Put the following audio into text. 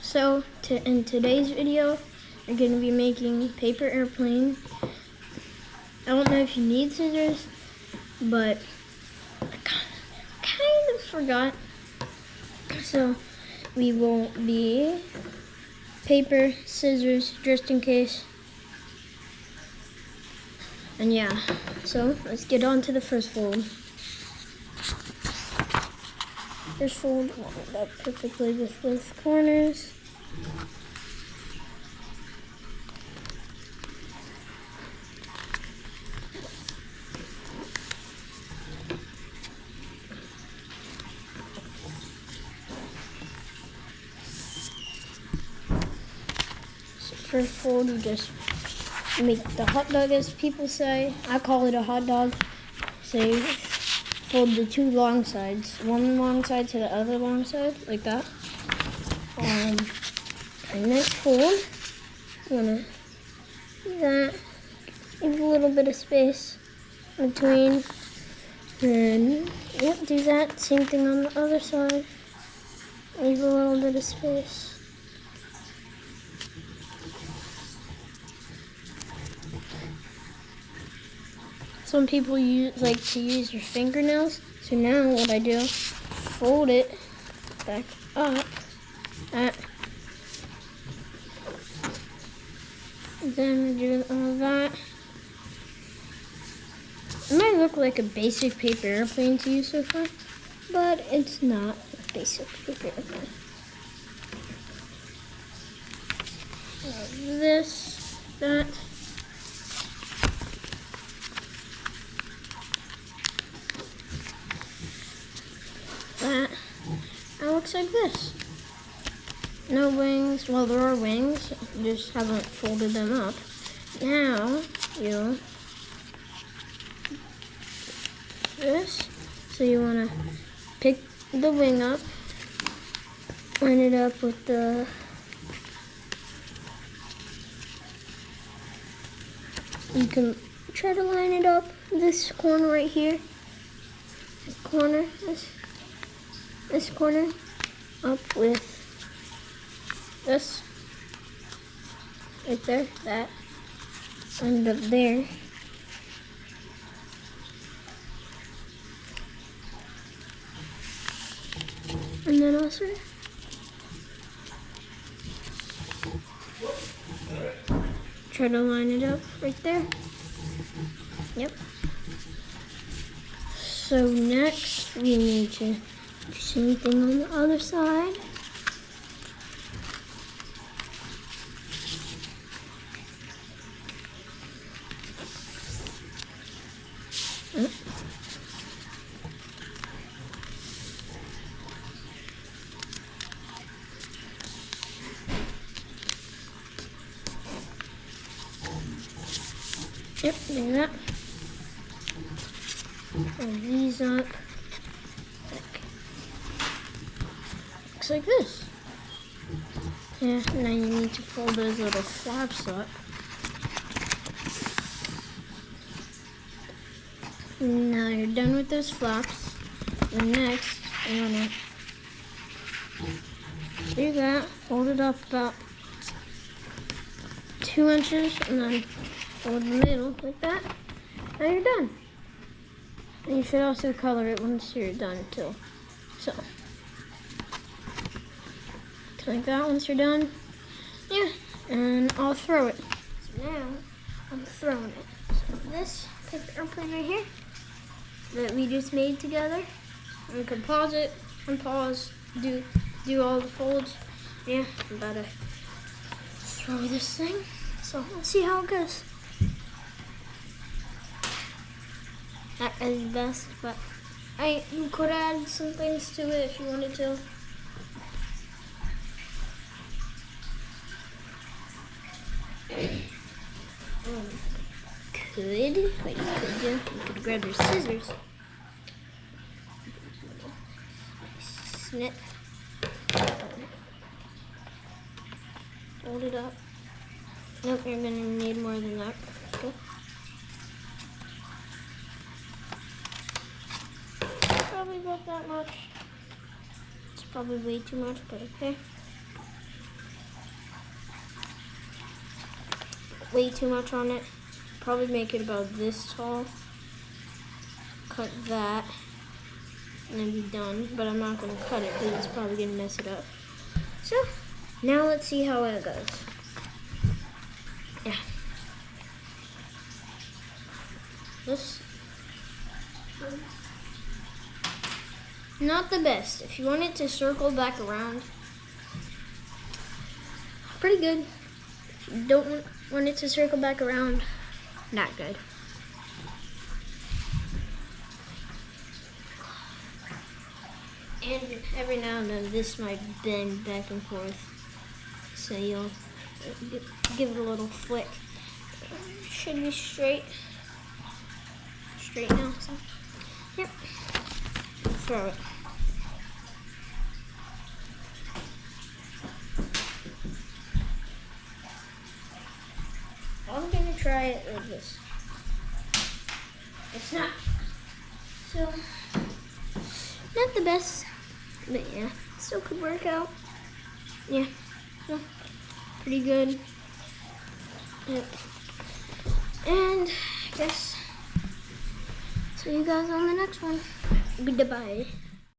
So in today's video, we're going to be making paper airplane. I don't know if you need scissors, but I kind of forgot. So we will be paper, scissors, just in case. And yeah, so let's get on to the first fold. First fold, line it up perfectly with both corners. So first fold, you just make the hot dog, as people say. I call it a hot dog. So you fold the two long sides, one long side to the other long side, like that. And next fold, you wanna do that. Leave a little bit of space between. Then, yep, do that. Same thing on the other side. Leave a little bit of space. Some people like to use their fingernails. So now what I do, fold it back up. Then do all that. It might look like a basic paper airplane to you so far, but it's not a basic paper airplane. This, that. That. It looks like this. No wings. Well, there are wings. You just haven't folded them up. Now you this. So you want to pick the wing up, line it up with the you can try to line it up this corner right here. This corner, this corner up with this right there, that, and up there. And then also try to line it up right there. Yep. So next we need to do the same thing on the other side. Yep, do that. Fold these up. Looks like this. Yeah, now you need to fold those little flaps up. Now you're done with those flaps. And next, you wanna do that. Fold it up about 2 inches, and then fold the middle like that. Now you're done. And you should also color it once you're done too. So like that once you're done. Yeah, and I'll throw it. So now I'm throwing it. So this paper airplane right here that we just made together. We can pause it, unpause, do all the folds. Yeah, I'm about to throw this thing. So let's see how it goes. Not as best, but you could add some things to it if you wanted to. You could grab your scissors, snip, fold it up. Nope, you're gonna need more than that. Okay. Probably about that much. It's probably way too much, but okay. way too much on it. Probably make it about this tall. Cut that, and then be done. But I'm not gonna cut it because it's probably gonna mess it up. So now let's see how it goes. Yeah. This not the best. If you want it to circle back around, pretty good. If you don't want it to circle back around, not good. And every now and then this might bend back and forth, so you'll give it a little flick. Should be straight now. So, yep. Throw it. I'm gonna try it like this. It's not so not the best, but yeah, still could work out. Yeah, so pretty good. Yep. And I guess see you guys on the next one. Goodbye.